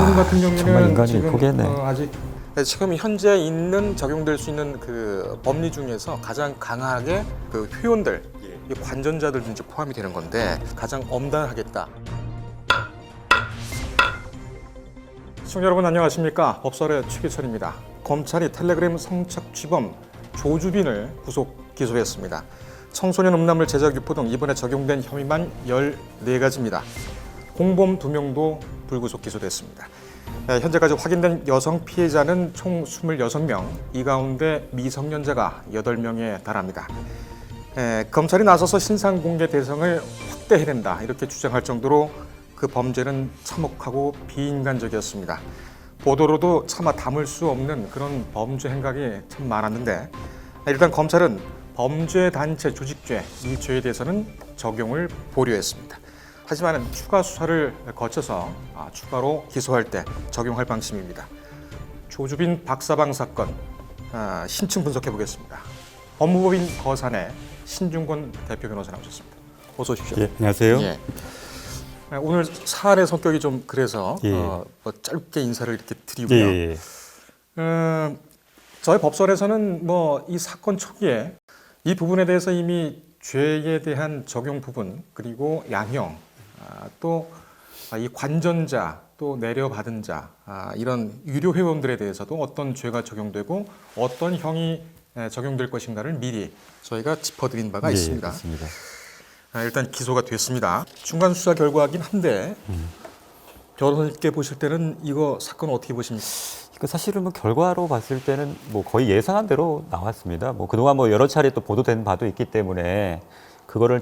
부분 같은 경우에는 정말 인간이 지금 포기했네. 아직 지금 현재 있는 적용될 수 있는 그 법리 중에서 가장 강하게 그 회원들, 이 관전자들도 이제 포함이 되는 건데 가장 엄단하겠다. 시청자 여러분 안녕하십니까? 법설의 최기철입니다. 검찰이 텔레그램 성착취범 조주빈을 구속 기소했습니다. 청소년 음란물 제작 유포 등 이번에 적용된 혐의만 14가지입니다. 공범 2명도 불구속 기소됐습니다. 현재까지 확인된 여성 피해자는 총 26명, 이 가운데 미성년자가 8명에 달합니다. 검찰이 나서서 신상 공개 대상을 확대해낸다 이렇게 주장할 정도로 그 범죄는 참혹하고 비인간적이었습니다. 보도로도 차마 담을 수 없는 그런 범죄 행각이 참 많았는데 일단 검찰은 범죄 단체 조직죄 이 죄에 대해서는 적용을 보류했습니다. 하지만 추가 수사를 거쳐서 추가로 기소할 때 적용할 방침입니다. 조주빈 박사방 사건 신층 분석해 보겠습니다. 법무법인 거산의 신중권 대표 변호사 나오셨습니다. 어서 오십시오. 예, 안녕하세요. 예. 오늘 사안의 성격이 좀 그래서 예. 뭐 짧게 인사를 이렇게 드리고요. 예. 저희 법설에서는 뭐 이 사건 초기에 이 부분에 대해서 이미 죄에 대한 적용 부분 그리고 양형 또 이 관전자 또 내려받은 자 이런 유료 회원들에 대해서도 어떤 죄가 적용되고 어떤 형이 적용될 것인가를 미리 저희가 짚어드린 바가 있습니다. 맞습니다. 일단 기소가 됐습니다. 중간 수사 결과긴 한데 변호사님께 보실 때는 이거 사건 어떻게 보십니까? 그 사실은 뭐 결과로 봤을 때는 뭐 거의 예상한 대로 나왔습니다. 뭐 그동안 뭐 여러 차례 또 보도된 바도 있기 때문에 그거를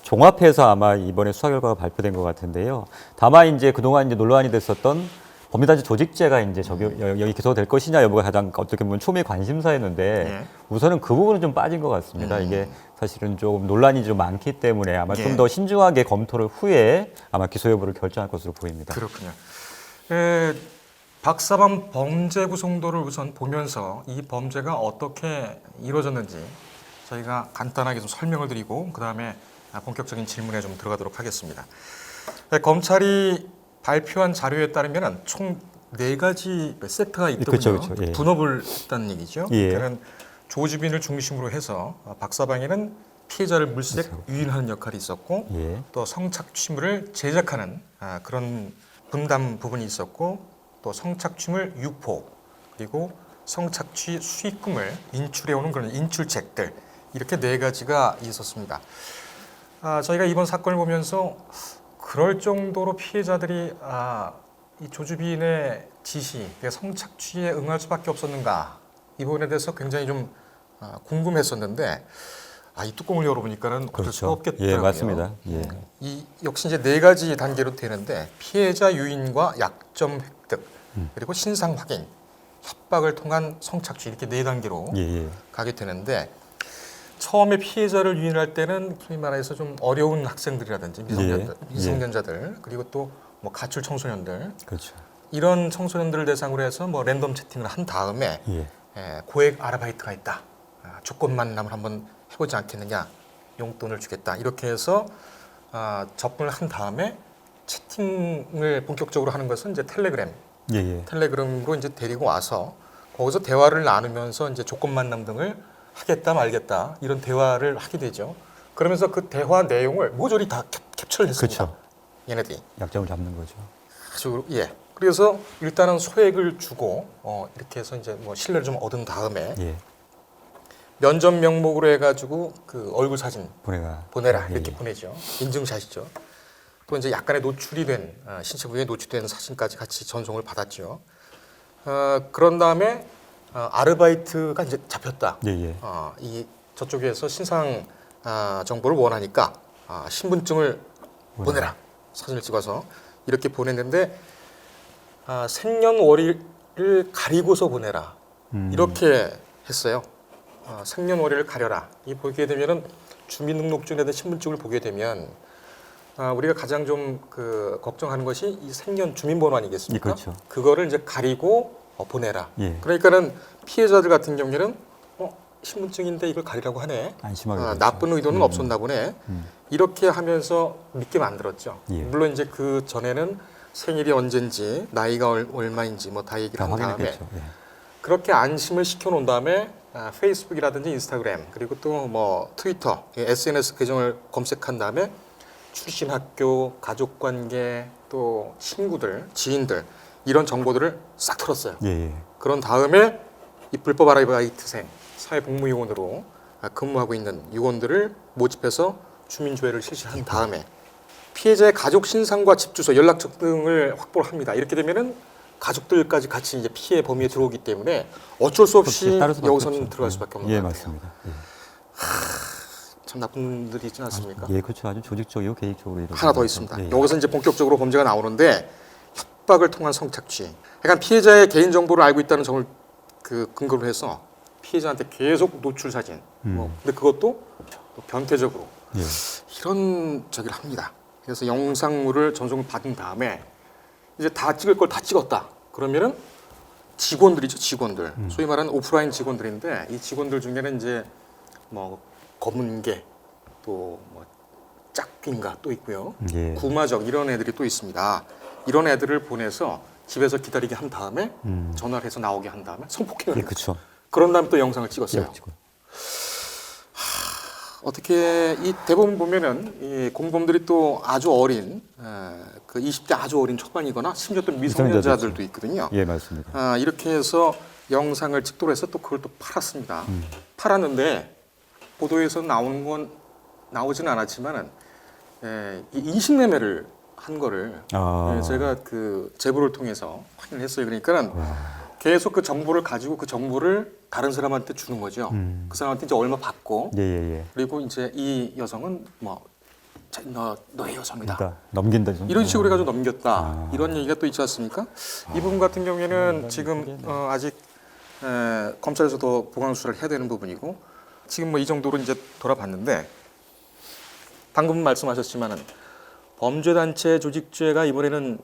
종합해서 아마 이번에 수사 결과가 발표된 것 같은데요. 다만 이제 그동안 이제 논란이 됐었던 범죄단체 조직죄가 이제 여기 기소될 것이냐 여부가 가장 어떻게 보면 초미의 관심사였는데 우선은 그 부분은 좀 빠진 것 같습니다. 이게 사실은 좀 논란이 좀 많기 때문에 아마 좀 더 신중하게 검토를 후에 아마 기소 여부를 결정할 것으로 보입니다. 그렇군요. 박사방 범죄 구성도를 우선 보면서 이 범죄가 어떻게 이루어졌는지 저희가 간단하게 좀 설명을 드리고 그 다음에 본격적인 질문에 좀 들어가도록 하겠습니다. 검찰이 발표한 자료에 따르면 총 4가지 섹터가 있더군요. 그렇죠. 예. 분업을 했다는 얘기죠. 예. 그러니까 조주빈을 중심으로 해서 박사방에는 피해자를 물색 유인하는 역할이 있었고 예. 또 성착취물을 제작하는 그런 분담 부분이 있었고 또 성착취물 유포 그리고 성착취 수익금을 인출해오는 그런 인출책들 이렇게 4가지가 있었습니다. 저희가 이번 사건을 보면서 그럴 정도로 피해자들이 이 조주빈의 지시, 성착취에 응할 수밖에 없었는가 이 부분에 대해서 굉장히 좀 궁금했었는데 이 뚜껑을 열어보니까는 어쩔 수가 없겠더라고요. 예, 맞습니다. 예. 이 역시 이제 4가지 단계로 되는데 피해자 유인과 약점 획득 그리고 신상 확인, 협박을 통한 성착취 이렇게 4단계로 가게 되는데 처음에 피해자를 유인할 때는 소위 말해서 좀 어려운 학생들이라든지 미성년자들 그리고 또 뭐 가출 청소년들 그렇죠. 이런 청소년들을 대상으로 해서 뭐 랜덤 채팅을 한 다음에 고액 아르바이트가 있다. 조건 만남을 한번 해보지 않겠느냐. 용돈을 주겠다. 이렇게 해서 접근을 한 다음에 채팅을 본격적으로 하는 것은 이제 텔레그램으로 이제 데리고 와서 거기서 대화를 나누면서 이제 조건 만남 등을 하겠다 말겠다 이런 대화를 하게 되죠. 그러면서 그 대화 내용을 모조리 다 캡처를 했습니다. 그렇죠. 얘네들이 약점을 잡는 거죠. 아주 그래서 일단은 소액을 주고 이렇게 해서 이제 뭐 신뢰를 좀 얻은 다음에 면접 명목으로 해가지고 그 얼굴 사진 보내라 이렇게 보내죠. 인증샷이죠. 또 이제 약간의 노출이 된 신체 부위에 노출된 사진까지 같이 전송을 받았죠. 그런 다음에 아르바이트가 이제 잡혔다. 이 저쪽에서 신상 정보를 원하니까 신분증을 보내라. 사진을 찍어서 이렇게 보냈는데 생년월일을 가리고서 보내라. 이렇게 했어요. 생년월일을 가려라. 이 보게 되면은 주민등록증이나 신분증을 보게 되면 우리가 가장 좀 걱정하는 것이 이 생년 주민번호 아니겠습니까? 그렇죠. 그거를 이제 가리고 보내라. 그러니까는 피해자들 같은 경우에는 신분증인데 이걸 가리라고 하네. 안심하게 나쁜 의도는 없었나 보네. 이렇게 하면서 믿게 만들었죠. 물론 이제 그 전에는 생일이 언젠지, 나이가 얼마인지 뭐 다 얘기를 다 한 다음에 확인했겠죠. 예. 그렇게 안심을 시켜놓은 다음에 페이스북이라든지 인스타그램 그리고 또 뭐 트위터, SNS 계정을 검색한 다음에 출신 학교, 가족관계, 또 친구들, 지인들 이런 정보들을 싹 털었어요. 예, 예. 그런 다음에 이 불법 아르바이트생, 사회복무요원으로 근무하고 있는 요원들을 모집해서 주민조회를 실시한 다음에 피해자의 가족 신상과 집 주소, 연락처 등을 확보를 합니다. 이렇게 되면은 가족들까지 같이 이제 피해 범위에 들어오기 때문에 어쩔 수 없이 따를 수밖에 여기서는 없죠. 들어갈 수밖에 없는 예, 것 같아요. 맞습니다. 예. 참 나쁜 분들이 있지 않습니까? 예, 그렇죠. 아주 조직적이고 계획적으로 이루어진 하나 더 거죠. 있습니다. 예, 예. 여기서 이제 본격적으로 범죄가 나오는데 협박을 통한 성착취. 그러니까 피해자의 개인 정보를 알고 있다는 점을 그 근거로 해서 피해자한테 계속 노출 사진. 근데 그것도 또 변태적으로 예. 이런 저기를 합니다. 그래서 영상물을 전송을 받은 다음에 이제 다 찍을 걸 다 찍었다. 그러면은 직원들이죠, 직원들. 소위 말하는 오프라인 직원들인데 이 직원들 중에는 이제 뭐 검은개 또 뭐 짝꿍가 또 있고요. 예. 구마적 이런 애들이 또 있습니다. 이런 애들을 보내서 집에서 기다리게 한 다음에 전화를 해서 나오게 한 다음에 성폭행을 예, 합니다. 그렇죠. 그런 다음에 또 영상을 찍었어요. 예, 지금. 어떻게 이 대부분 보면은 이 공범들이 또 아주 어린 그 20대 아주 어린 초반이거나 심지어 또 미성년자들도 있거든요. 예, 맞습니다. 이렇게 해서 영상을 찍도록 해서 또 그걸 또 팔았습니다. 팔았는데 보도에서 나오는 건 나오지는 않았지만은 이 인신매매를 한 거를 제가 그 제보를 통해서 확인을 했어요. 그러니까는 계속 그 정보를 가지고 그 정보를 다른 사람한테 주는 거죠. 그 사람한테 이제 얼마 받고 예, 예, 예. 그리고 이제 이 여성은 뭐 너의 여성이다. 그러니까 넘긴다. 이런 식으로 해가지고 넘겼다. 이런 얘기가 또 있지 않습니까? 이 부분 같은 경우에는 지금 아직 검찰에서도 보강 수사를 해야 되는 부분이고 지금 뭐 이 정도로 이제 돌아봤는데 방금 말씀하셨지만은 범죄단체 조직죄가 이번에는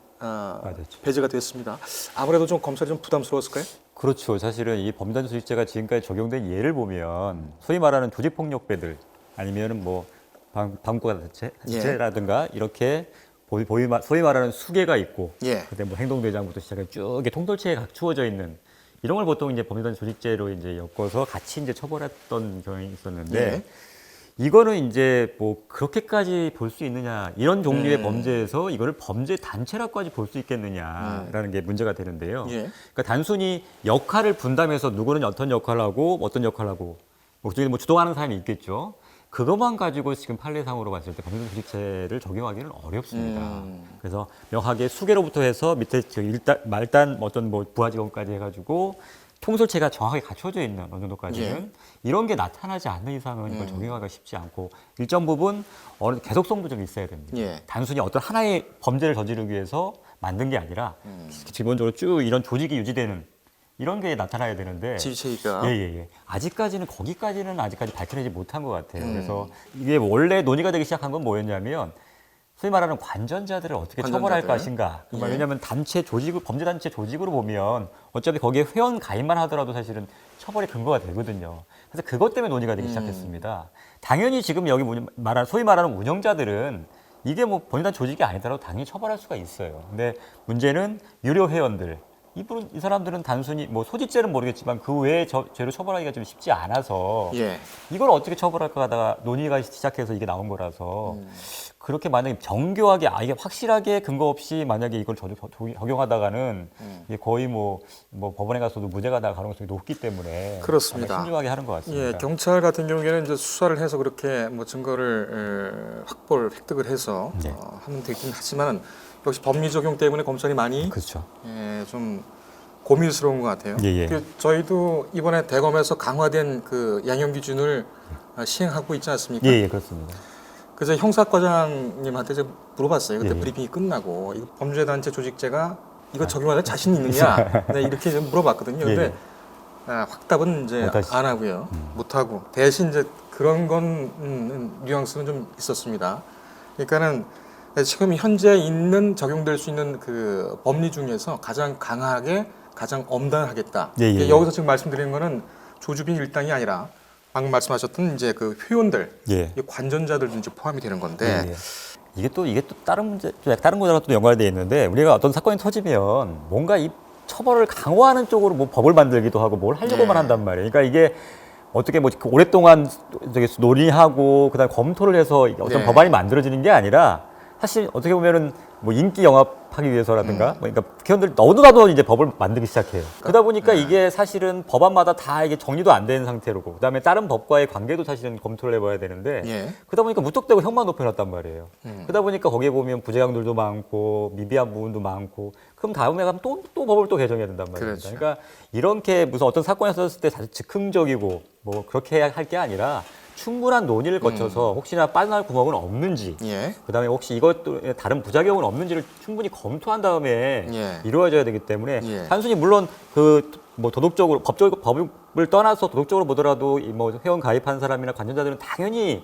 배제가 됐습니다. 아무래도 좀 검찰이 좀 부담스러웠을까요? 그렇죠. 사실은 이 범죄 조직죄가 지금까지 적용된 예를 보면 소위 말하는 조직폭력배들 아니면은 뭐 방구단체라든가 이렇게 소위 말하는 수계가 있고 예. 그때 뭐 행동대장부터 시작해 쭉 이렇게 통솔체에 갖추어져 있는 이런 걸 보통 이제 범죄 조직죄로 이제 엮어서 같이 이제 처벌했던 경향이 있었는데 예. 이거는 이제 뭐 그렇게까지 볼 수 있느냐 이런 종류의 범죄에서 이거를 범죄 단체라고까지 볼 수 있겠느냐라는 게 문제가 되는데요. 예. 그러니까 단순히 역할을 분담해서 누구는 어떤 역할을 하고 어떤 역할을 하고 뭐 그중에 뭐 주도하는 사람이 있겠죠. 그것만 가지고 지금 판례상으로 봤을 때 범죄 조직죄를 적용하기는 어렵습니다. 그래서 명확하게 수계로부터 해서 밑에 말단 어떤 뭐 부하 직원까지 해가지고 통솔체가 정확하게 갖춰져 있는 어느 정도까지는 이런 게 나타나지 않는 이상은 이걸 적용하기가 쉽지 않고 일정 부분 어느 계속성도 좀 있어야 됩니다. 예. 단순히 어떤 하나의 범죄를 저지르기 위해서 만든 게 아니라 기본적으로 쭉 이런 조직이 유지되는 이런 게 나타나야 되는데 지휘체계가 예. 아직까지는 거기까지는 아직까지 밝혀내지 못한 것 같아요. 그래서 이게 원래 논의가 되기 시작한 건 뭐였냐면 소위 말하는 관전자들을 어떻게 처벌할 것인가. 왜냐하면 단체 조직을 범죄 단체 조직으로 보면 어차피 거기에 회원 가입만 하더라도 사실은 처벌의 근거가 되거든요. 그래서 그것 때문에 논의가 되기 시작했습니다. 당연히 지금 여기 소위 말하는 운영자들은 이게 뭐 범죄단 조직이 아니더라도 당연히 처벌할 수가 있어요. 근데 문제는 유료 회원들. 이 사람들은 단순히 뭐 소지죄는 모르겠지만 그 외에 죄로 처벌하기가 좀 쉽지 않아서 이걸 어떻게 처벌할까 하다가 논의가 시작해서 이게 나온 거라서 그렇게 만약에 정교하게 이게 확실하게 근거 없이 만약에 이걸 적용하다가는 이게 거의 뭐 법원에 가서도 무죄가 나갈 가능성이 높기 때문에 그렇습니다. 신중하게 하는 것 같습니다. 예, 경찰 같은 경우에는 이제 수사를 해서 그렇게 뭐 증거를 획득을 해서 하면 되긴 하지만 역시 법리 적용 때문에 검찰이 많이 그렇죠. 좀 고민스러운 것 같아요. 저희도 이번에 대검에서 강화된 그 양형 기준을 시행하고 있지 않습니까? 예, 그렇습니다. 그래서 형사과장님한테 제가 물어봤어요. 그때 브리핑이 끝나고 이 범죄단체 조직죄가 이거 적용하는 자신 있느냐? 네, 이렇게 좀 물어봤거든요. 근데 확답은 이제 안 하고요. 못 하고 대신 이제 그런 건 뉘앙스는 좀 있었습니다. 그러니까는 지금 현재 있는 적용될 수 있는 그 법리 중에서 가장 강하게 가장 엄단하겠다. 여기서 지금 말씀드리는 거는 조주빈 일당이 아니라 방금 말씀하셨던 이제 그 회원들, 관전자들도 이제 포함이 되는 건데 이게 또 다른 문제, 좀 다른 거랑 또 연관되어 있는데 우리가 어떤 사건이 터지면 뭔가 이 처벌을 강화하는 쪽으로 뭐 법을 만들기도 하고 뭘 하려고만 한단 말이에요. 그러니까 이게 어떻게 뭐 오랫동안 저기 논의하고 그다음에 검토를 해서 어떤 법안이 만들어지는 게 아니라 사실 어떻게 보면은 뭐 인기 영합하기 위해서라든가 뭐 그러니까 국회의원들 너도나도 이제 법을 만들기 시작해요. 그러다 보니까 이게 사실은 법안마다 다 이게 정리도 안 된 상태로 그다음에 다른 법과의 관계도 사실은 검토를 해봐야 되는데 그러다 보니까 무턱대고 형만 높여놨단 말이에요. 그러다 보니까 거기에 보면 부재앙들도 많고 미비한 부분도 많고 그럼 다음에 가면 또 법을 또 개정해야 된단 말입니다. 그렇죠. 그러니까 이렇게 무슨 어떤 사건이 있었을 때 사실 즉흥적이고 뭐 그렇게 할 게 아니라 충분한 논의를 거쳐서 혹시나 빠져나갈 구멍은 없는지 그다음에 혹시 이것도 다른 부작용은 없는지를 충분히 검토한 다음에 이루어져야 되기 때문에 단순히 물론 그 뭐 도덕적으로 법을 떠나서 도덕적으로 보더라도 이 뭐 회원 가입한 사람이나 관련자들은 당연히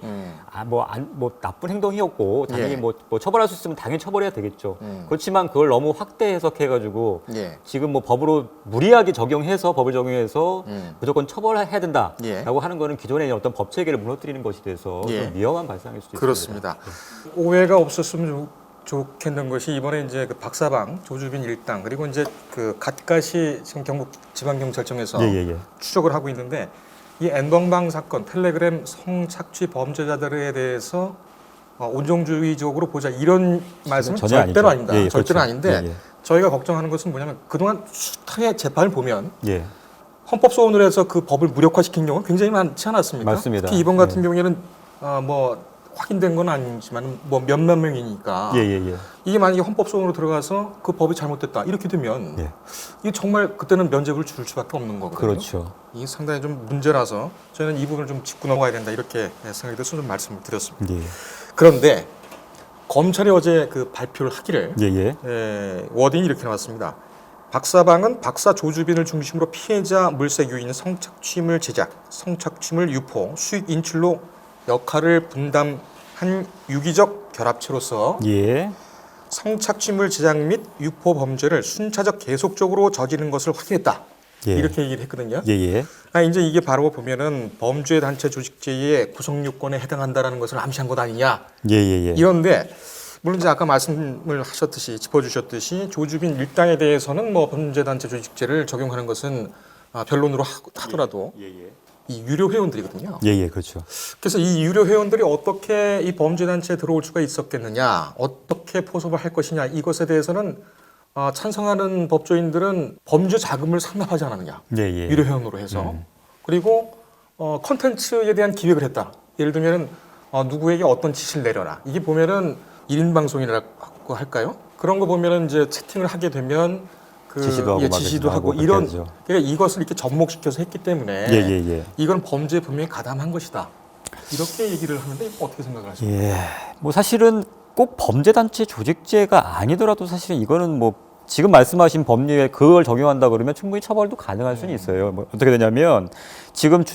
뭐 나쁜 행동이었고 당연히 뭐 처벌할 수 있으면 당연히 처벌해야 되겠죠. 그렇지만 그걸 너무 확대 해석해가지고 지금 뭐 법으로 무리하게 적용해서 법을 적용해서 무조건 처벌해야 된다라고 하는 거는 기존의 어떤 법 체계를 무너뜨리는 것이 돼서 좀 위험한 발상일 수도 그렇습니다. 있습니다. 오해가 없었으면 좋겠는 것이 이번에 이제 그 박사방, 조주빈 일당 그리고 이제 그 갓갓이 지금 경북지방경찰청에서 추적을 하고 있는데 이 N번방 사건, 텔레그램 성착취 범죄자들에 대해서 온정주의적으로 보자 이런 말씀은 절대로 아닙니다. 절대로 그렇죠. 아닌데 저희가 걱정하는 것은 뭐냐면 그동안 숱하게 재판을 보면 헌법소원을 해서 그 법을 무력화시킨 경우는 굉장히 많지 않았습니까? 맞습니다. 특히 이번 같은 경우에는 뭐 확인된 건 아니지만 뭐 몇몇 명이니까 이게 만약에 헌법소원으로 들어가서 그 법이 잘못됐다 이렇게 되면 이게 정말 그때는 면죄부를 줄 수밖에 없는 거거든요. 그렇죠. 이게 상당히 좀 문제라서 저희는 이 부분을 좀 짚고 넘어가야 된다 이렇게 생각이 돼서 좀 말씀을 드렸습니다. 그런데 검찰이 어제 그 발표를 하기를 워딩이 이렇게 나왔습니다. 박사방은 박사 조주빈을 중심으로 피해자 물색 유인 성착취물 제작, 성착취물 유포, 수익 인출로 역할을 분담한 유기적 결합체로서 성착취물 제작 및 유포 범죄를 순차적 계속적으로 저지른 것을 확인했다. 이렇게 얘기를 했거든요. 이제 이게 바로 보면은 범죄 단체 조직죄의 구성 요건에 해당한다라는 것을 암시한 것 아니냐. 이런데 물론 이제 아까 말씀을 하셨듯이 짚어주셨듯이 조주빈 일당에 대해서는 뭐 범죄 단체 조직죄를 적용하는 것은 변론으로 하더라도 이 유료 회원들이거든요. 그렇죠. 그래서 이 유료 회원들이 어떻게 이 범죄 단체에 들어올 수가 있었겠느냐, 어떻게 포섭을 할 것이냐 이것에 대해서는 찬성하는 법조인들은 범죄 자금을 상납하지 않았느냐, 유료 회원으로 해서 그리고 컨텐츠에 대한 기획을 했다. 예를 들면은 누구에게 어떤 지시를 내려라. 이게 보면은 1인 방송이라고 할까요? 그런 거 보면은 이제 채팅을 하게 되면 지시도 하고 이런 그러니까 이것을 이렇게 접목시켜서 했기 때문에 이건 범죄에 분명히 가담한 것이다. 이렇게 얘기를 하는데 어떻게 생각을 하십니까? 뭐 사실은 꼭 범죄단체 조직죄가 아니더라도 사실은 이거는 뭐 지금 말씀하신 법률에 그걸 적용한다 그러면 충분히 처벌도 가능할 수는 있어요. 뭐 어떻게 되냐면 지금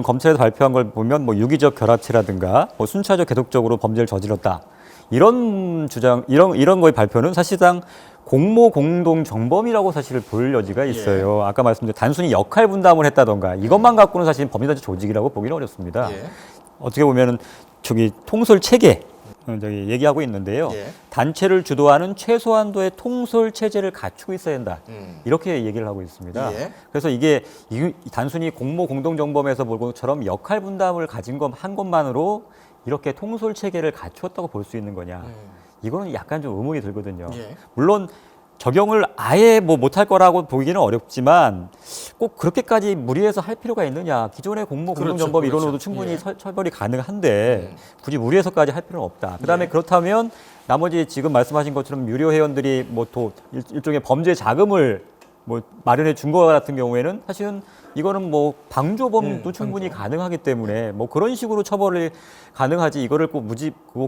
검찰에서 발표한 걸 보면 뭐 유기적 결합체라든가 뭐 순차적 계속적으로 범죄를 저질렀다. 이런 주장, 이런 거의 발표는 사실상 공모 공동 정범이라고 사실 볼 여지가 있어요. 아까 말씀드린 단순히 역할 분담을 했다던가 이것만 갖고는 사실 범죄단체 조직이라고 보기는 어렵습니다. 어떻게 보면은 저기 통솔 체계 저기 얘기하고 있는데요. 단체를 주도하는 최소한도의 통솔 체제를 갖추고 있어야 한다. 이렇게 얘기를 하고 있습니다. 그래서 이게 단순히 공모 공동 정범에서 볼 것처럼 역할 분담을 한 것만으로 이렇게 통솔 체계를 갖추었다고 볼 수 있는 거냐? 이거는 약간 좀 의문이 들거든요. 물론 적용을 아예 뭐 못할 거라고 보기는 어렵지만 꼭 그렇게까지 무리해서 할 필요가 있느냐? 기존의 공모 공동 정범 이론으로도 충분히 처벌이 가능한데 굳이 무리해서까지 할 필요는 없다. 그다음에 그렇다면 나머지 지금 말씀하신 것처럼 유료 회원들이 뭐 또 일종의 범죄 자금을 뭐 마련해 준 거 같은 경우에는 사실은 이거는 뭐 방조범도 충분히 가능하기 때문에 뭐 그런 식으로 처벌이 가능하지 이거를 꼭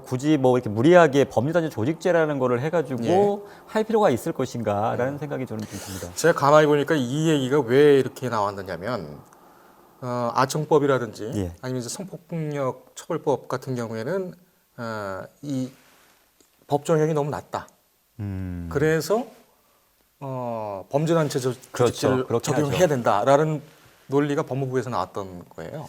굳이 뭐 이렇게 무리하게 범죄단체 조직죄라는 거를 해가지고 할 필요가 있을 것인가라는 생각이 저는 좀 듭니다. 제가 가만히 보니까 이 얘기가 왜 이렇게 나왔느냐면 아청법이라든지 아니면 이제 성폭력 처벌법 같은 경우에는 이 법정형이 너무 낮다. 그래서 범죄단체 조직죄를 적용해야 된다라는 논리가 법무부에서 나왔던 거예요.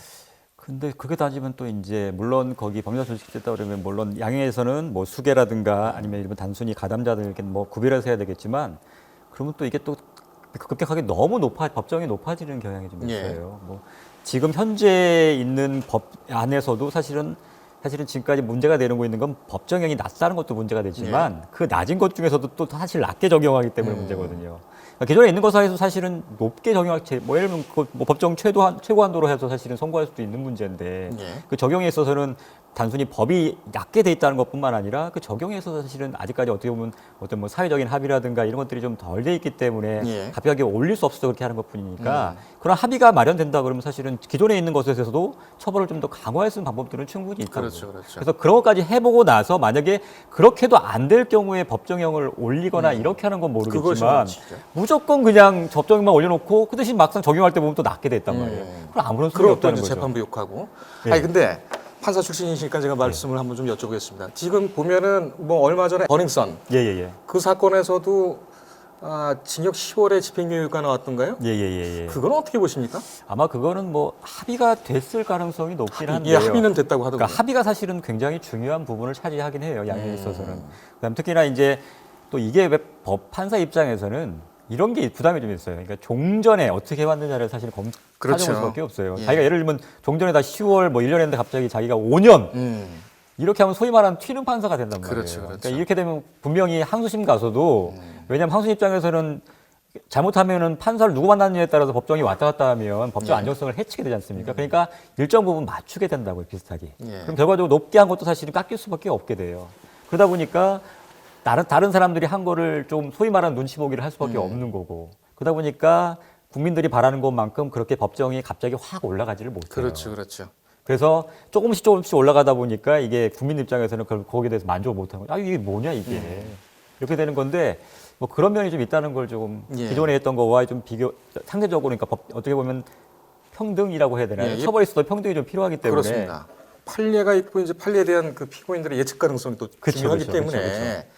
근데 그게 따지면 또 이제 물론 거기 범죄자 조직됐다 그러면 물론 양형에서는 뭐 수괴라든가 아니면 일본 단순히 가담자들에게 뭐 구별해서 해야 되겠지만 그러면 또 이게 또 급격하게 너무 법정이 높아지는 경향이 좀 예. 있어요. 뭐 지금 현재 있는 법 안에서도 사실은 지금까지 문제가 되는 건 법정형이 낮다는 것도 문제가 되지만 그 낮은 것 중에서도 또 사실 낮게 적용하기 때문에 문제거든요. 그러니까 기존에 있는 것에서 사실은 높게 적용할 뭐 예를 들면 뭐 법정 최고 한도로 해서 사실은 선고할 수도 있는 문제인데 그 적용에 있어서는 단순히 법이 낮게 돼 있다는 것뿐만 아니라 그 적용에 있어서 사실은 아직까지 어떻게 보면 어떤 뭐 사회적인 합의라든가 이런 것들이 좀 덜 돼 있기 때문에 갑자기 올릴 수 없어서 그렇게 하는 것뿐이니까 그런 합의가 마련된다 그러면 사실은 기존에 있는 것에서도 처벌을 좀 더 강화할 수 있는 방법들은 충분히 있다고. 그렇죠. 그래서 그런 것까지 해보고 나서 만약에 그렇게도 안 될 경우에 법정형을 올리거나 이렇게 하는 건 모르겠지만 무조건 그냥 법정형만 올려놓고 그 대신 막상 적용할 때 보면 또 낮게 됐단 말이에요. 그럼 아무런 소용이 그럼 또 없다는 이제 거죠. 재판부 욕하고. 예. 아니 근데 판사 출신이시니까 제가 말씀을 한번 좀 여쭤보겠습니다. 지금 보면은 뭐 얼마 전에 버닝썬 예예예. 그 사건에서도 징역 10월에 집행유예가 나왔던가요? 예예예. 그건 어떻게 보십니까? 아마 그거는 뭐 합의가 됐을 가능성이 높긴 한데요. 예, 합의는 됐다고 하더군요. 그러니까 합의가 사실은 굉장히 중요한 부분을 차지하긴 해요. 양형에 있어서는. 그다음 특히나 이제 또 이게 왜 판사 입장에서는 이런 게 부담이 좀 있어요. 그러니까 종전에 어떻게 해왔느냐를 사실 그렇죠. 찾아볼 수밖에 없어요. 자기가 예를 들면 종전에 다 10월 뭐 1년 했는데 갑자기 자기가 5년 이렇게 하면 소위 말하는 튀는 판사가 된단 말이에요. 그렇죠. 그러니까 이렇게 되면 분명히 항소심 가서도 왜냐하면 항소심 입장에서는 잘못하면은 판사를 누구 만났느냐에 따라서 법정이 왔다 갔다 하면 법적 안정성을 해치게 되지 않습니까? 그러니까 일정 부분 맞추게 된다고요, 비슷하게. 그럼 결과적으로 높게 한 것도 사실은 깎일 수밖에 없게 돼요. 그러다 보니까 다른 사람들이 한 거를 좀 소위 말하는 눈치 보기를 할 수밖에 없는 거고. 그러다 보니까 국민들이 바라는 것만큼 그렇게 법정이 갑자기 확 올라가지를 못해요. 그렇죠. 그래서 조금씩 올라가다 보니까 이게 국민 입장에서는 거기에 대해서 만족을 못하는 거죠. 이게 뭐냐 이게. 이렇게 되는 건데 뭐 그런 면이 좀 있다는 걸 조금 기존에 했던 거와 좀 상대적으로 그러니까 어떻게 보면 평등이라고 해야 되나요? 처벌에 있어도 평등이 좀 필요하기 때문에. 그렇습니다. 판례가 있고 이제 판례에 대한 그 피고인들의 예측 가능성이 또 중요하기 때문에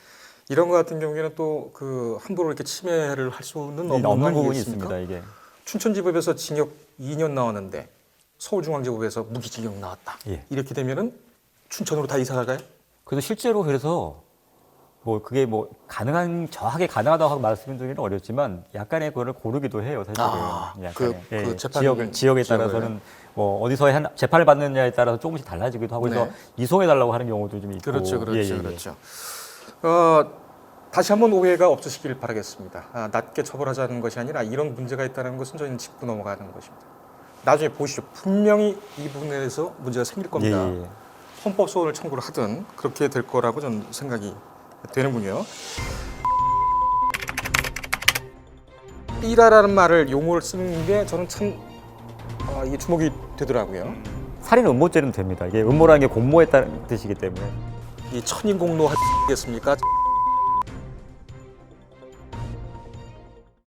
이런 것 같은 경우에는 또 그 함부로 이렇게 침해를 할 수는 없는 부분이 있습니다. 이게 춘천지법에서 징역 2년 나왔는데 서울중앙지법에서 무기징역 나왔다. 이렇게 되면은 춘천으로 다 이사 갈까요? 그래서 실제로 그래서 뭐 그게 뭐 정확하게 가능하다고 하고 말씀드리기는 어렵지만 약간의 그거를 고르기도 해요, 사실은. 그 재판 지역에 따라서는 뭐 어디서 재판을 받느냐에 따라서 조금씩 달라지기도 하고 해서 이송해 달라고 하는 경우도 좀 있고. 그렇죠. 다시 한번 오해가 없으시길 바라겠습니다. 낮게 처벌하자는 것이 아니라 이런 문제가 있다는 것은 저희는 짚고 넘어가는 것입니다. 나중에 보시죠. 분명히 이 부분에 대해서 문제가 생길 겁니다. 헌법 소원을 청구를 하든 그렇게 될 거라고 저는 생각이 되는군요. 삐라라는 말을 용어를 쓰는 게 저는 참 이게 주목이 되더라고요. 살인 음모죄는 됩니다. 이게 음모라는 게 공모했다는 뜻이기 때문에. 이 천인공노 하겠습니까?